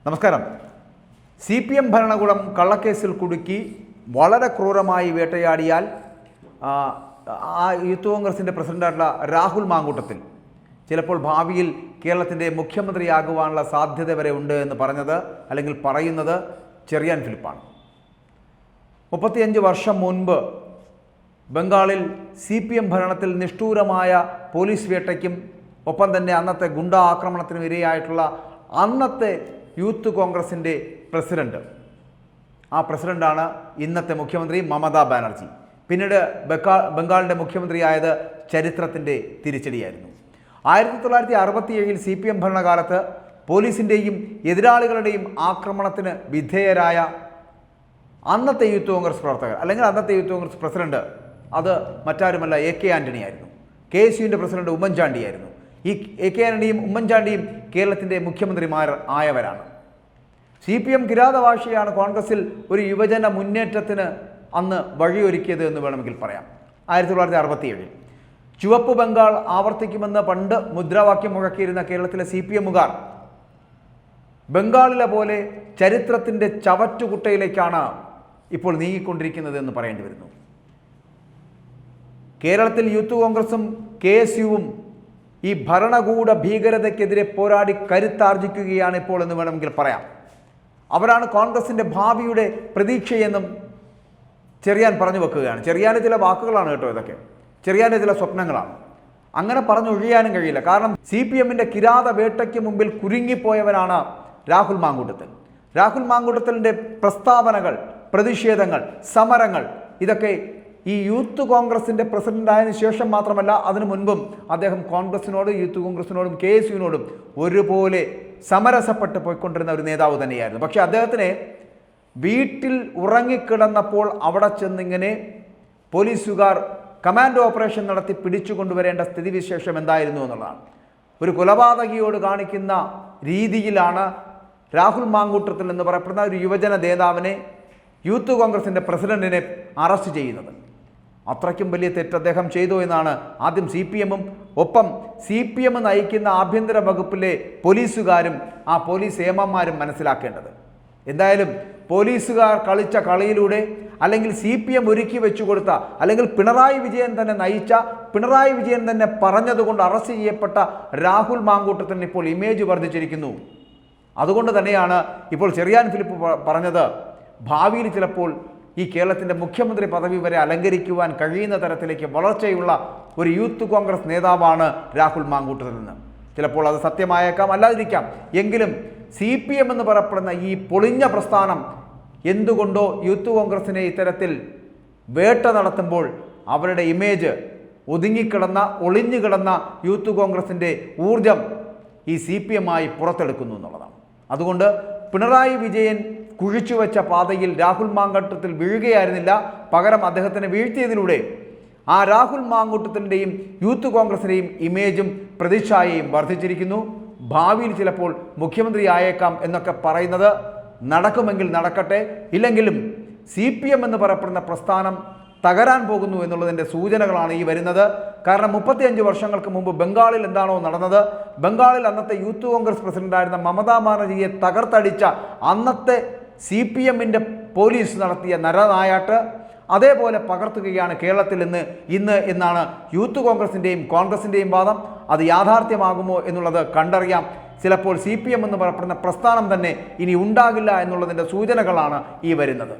നമസ്കാരം. CPM ഭരണകൂടം കള്ളക്കേസിൽ കുടുക്കി വളരെ ക്രൂരമായി വേട്ടയാടിയാൽ യൂത്ത് കോൺഗ്രസിൻ്റെ പ്രസിഡന്റായിട്ടുള്ള രാഹുൽ മാങ്കൂട്ടത്തിൽ ചിലപ്പോൾ ഭാവിയിൽ കേരളത്തിൻ്റെ മുഖ്യമന്ത്രിയാകുവാനുള്ള സാധ്യത വരെ ഉണ്ട് എന്ന് പറഞ്ഞത് അല്ലെങ്കിൽ പറയുന്നത് ചെറിയാൻ ഫിലിപ്പാണ്. 35 വർഷം മുൻപ് ബംഗാളിൽ CPM ഭരണത്തിൽ നിഷ്ഠൂരമായ പോലീസ് വേട്ടയ്ക്കും ഒപ്പം തന്നെ അന്നത്തെ ഗുണ്ടാ ആക്രമണത്തിനും ഇരയായിട്ടുള്ള അന്നത്തെ യൂത്ത് കോൺഗ്രസിൻ്റെ പ്രസിഡന്റ്, ആ പ്രസിഡന്റാണ് ഇന്നത്തെ മുഖ്യമന്ത്രി മമതാ ബാനർജി. പിന്നീട് ബംഗാളിൻ്റെ മുഖ്യമന്ത്രിയായത് ചരിത്രത്തിൻ്റെ തിരിച്ചടിയായിരുന്നു. 1967 CPM ഭരണകാലത്ത് പോലീസിൻ്റെയും എതിരാളികളുടെയും ആക്രമണത്തിന് വിധേയരായ അന്നത്തെ യൂത്ത് കോൺഗ്രസ് പ്രവർത്തകർ അല്ലെങ്കിൽ അന്നത്തെ യൂത്ത് കോൺഗ്രസ് പ്രസിഡന്റ് അത് മറ്റാരുമല്ല AK ആൻ്റണി ആയിരുന്നു. KSUവിൻ്റെ പ്രസിഡന്റ് ഉമ്മൻചാണ്ടിയായിരുന്നു. ഈ AK ആൻ്റണിയും ഉമ്മൻചാണ്ടിയും കേരളത്തിൻ്റെ മുഖ്യമന്ത്രിമാർ ആയവരാണ്. CPM കിരാതവാശിയാണ് കോൺഗ്രസിൽ ഒരു യുവജന മുന്നേറ്റത്തിന് അന്ന് വഴിയൊരുക്കിയത് എന്ന് വേണമെങ്കിൽ പറയാം. 1967 ചുവപ്പ് ബംഗാൾ ആവർത്തിക്കുമെന്ന് പണ്ട് മുദ്രാവാക്യം മുഴക്കിയിരുന്ന കേരളത്തിലെ CPMകാർ ബംഗാളിലെ പോലെ ചരിത്രത്തിൻ്റെ ചവറ്റുകുട്ടയിലേക്കാണ് ഇപ്പോൾ നീങ്ങിക്കൊണ്ടിരിക്കുന്നത് എന്ന് പറയേണ്ടി വരുന്നു. കേരളത്തിൽ യൂത്ത് കോൺഗ്രസും KSUവും ഈ ഭരണകൂട ഭീകരതയ്ക്കെതിരെ പോരാടി കരുത്താർജിക്കുകയാണ് ഇപ്പോൾ എന്ന് വേണമെങ്കിൽ പറയാം. അവരാണ് കോൺഗ്രസിൻ്റെ ഭാവിയുടെ പ്രതീക്ഷയെന്നും ചെറിയാൻ പറഞ്ഞു വെക്കുകയാണ്. ചെറിയാൻ്റെ ചില വാക്കുകളാണ് കേട്ടോ ഇതൊക്കെ, ചെറിയാൻ്റെ ചില സ്വപ്നങ്ങളാണ്. അങ്ങനെ പറഞ്ഞൊഴിയാനും കഴിയില്ല. കാരണം CPMൻ്റെ കിരാത വേട്ടയ്ക്ക് മുമ്പിൽ കുരുങ്ങിപ്പോയവനാണ് രാഹുൽ മാങ്കൂട്ടത്തിൽ. രാഹുൽ മാങ്കൂട്ടത്തിൻ്റെ പ്രസ്താവനകൾ, പ്രതിഷേധങ്ങൾ, സമരങ്ങൾ ഇതൊക്കെ ഈ യൂത്ത് കോൺഗ്രസിൻ്റെ പ്രസിഡന്റായതിനു ശേഷം മാത്രമല്ല, അതിനു മുൻപും അദ്ദേഹം കോൺഗ്രസിനോടും യൂത്ത് കോൺഗ്രസിനോടും KSUവിനോടും ഒരുപോലെ സമരസപ്പെട്ട് പോയിക്കൊണ്ടിരുന്ന ഒരു നേതാവ് തന്നെയായിരുന്നു. പക്ഷേ അദ്ദേഹത്തിനെ വീട്ടിൽ ഉറങ്ങിക്കിടന്നപ്പോൾ അവിടെ ചെന്നിങ്ങനെ പോലീസുകാർ കമാൻഡോ ഓപ്പറേഷൻ നടത്തി പിടിച്ചു കൊണ്ടുവരേണ്ട സ്ഥിതിവിശേഷം എന്തായിരുന്നു എന്നുള്ളതാണ്. ഒരു കൊലപാതകിയോട് കാണിക്കുന്ന രീതിയിലാണ് രാഹുൽ മാങ്കൂട്ടത്തിൽ എന്ന് പറയപ്പെടുന്ന ഒരു യുവജന നേതാവിനെ യൂത്ത് കോൺഗ്രസിൻ്റെ പ്രസിഡന്റിനെ അറസ്റ്റ് ചെയ്യുന്നത്. അത്രയ്ക്കും വലിയ തെറ്റ് അദ്ദേഹം ചെയ്തു എന്നാണ് ആദ്യം CPMും ഒപ്പം CPM നയിക്കുന്ന ആഭ്യന്തര വകുപ്പിലെ പോലീസുകാരും ആ പോലീസ് ഏമാന്മാരും മനസ്സിലാക്കേണ്ടത്. എന്തായാലും പോലീസുകാർ കളിച്ച കളിയിലൂടെ അല്ലെങ്കിൽ CPM ഒരുക്കി വെച്ചു കൊടുത്ത അല്ലെങ്കിൽ പിണറായി വിജയൻ തന്നെ നയിച്ച, പിണറായി വിജയൻ തന്നെ പറഞ്ഞതുകൊണ്ട് അറസ്റ്റ് ചെയ്യപ്പെട്ട രാഹുൽ മാങ്കൂട്ടത്തിന് ഇപ്പോൾ ഇമേജ് വർദ്ധിച്ചിരിക്കുന്നു. അതുകൊണ്ട് തന്നെയാണ് ഇപ്പോൾ ചെറിയാൻ ഫിലിപ്പ് പറഞ്ഞത് ഭാവിയിൽ ചിലപ്പോൾ ഈ കേരളത്തിൻ്റെ മുഖ്യമന്ത്രി പദവി വരെ അലങ്കരിക്കുവാൻ കഴിയുന്ന തരത്തിലേക്ക് വളർച്ചയുള്ള ഒരു യൂത്ത് കോൺഗ്രസ് നേതാവാണ് രാഹുൽ മാങ്കൂട്ടത്തിൽ നിന്ന്. ചിലപ്പോൾ അത് സത്യമായേക്കാം, അല്ലാതിരിക്കാം. എങ്കിലും CPM എന്ന് പറയപ്പെടുന്ന ഈ പൊളിഞ്ഞ പ്രസ്ഥാനം എന്തുകൊണ്ടോ യൂത്ത് കോൺഗ്രസിനെ ഇത്തരത്തിൽ വേട്ട നടത്തുമ്പോൾ അവരുടെ ഇമേജ് ഒതുങ്ങിക്കിടന്ന, ഒളിഞ്ഞുകിടന്ന യൂത്ത് കോൺഗ്രസിൻ്റെ ഊർജം ഈ CPMമായി പുറത്തെടുക്കുന്നു എന്നുള്ളതാണ്. അതുകൊണ്ട് പിണറായി വിജയൻ കുഴിച്ചുവെച്ച പാതയിൽ രാഹുൽ മാങ്കൂട്ടത്തിൽ വീഴുകയായിരുന്നില്ല, പകരം അദ്ദേഹത്തിനെ വീഴ്ത്തിയതിലൂടെ ആ രാഹുൽ മാങ്കൂട്ടത്തിൻ്റെയും യൂത്ത് കോൺഗ്രസിൻ്റെയും ഇമേജും പ്രതിച്ഛായയും വർദ്ധിച്ചിരിക്കുന്നു. ഭാവിയിൽ ചിലപ്പോൾ മുഖ്യമന്ത്രി ആയേക്കാം എന്നൊക്കെ പറയുന്നത് നടക്കുമെങ്കിൽ നടക്കട്ടെ, ഇല്ലെങ്കിലും CPM എന്ന് പറയപ്പെടുന്ന പ്രസ്ഥാനം തകരാൻ പോകുന്നു എന്നുള്ളതിൻ്റെ സൂചനകളാണ് ഈ വരുന്നത്. കാരണം 35 വർഷങ്ങൾക്ക് മുമ്പ് ബംഗാളിൽ എന്താണോ നടന്നത്, ബംഗാളിൽ അന്നത്തെ യൂത്ത് കോൺഗ്രസ് പ്രസിഡന്റായിരുന്ന മമതാ ബാനർജിയെ തകർത്തടിച്ച അന്നത്തെ CPMൻ്റെ പോലീസ് നടത്തിയ നരനായാട്ട് അതേപോലെ പകർത്തുകയാണ് കേരളത്തിൽ ഇന്ന് എന്നാണ് യൂത്ത് കോൺഗ്രസിൻ്റെയും കോൺഗ്രസിൻ്റെയും വാദം. അത് യാഥാർത്ഥ്യമാകുമോ എന്നുള്ളത് കണ്ടറിയാം. ചിലപ്പോൾ CPM എന്ന് പറയപ്പെടുന്ന പ്രസ്ഥാനം തന്നെ ഇനി ഉണ്ടാകില്ല എന്നുള്ളതിൻ്റെ സൂചനകളാണ് ഈ വരുന്നത്.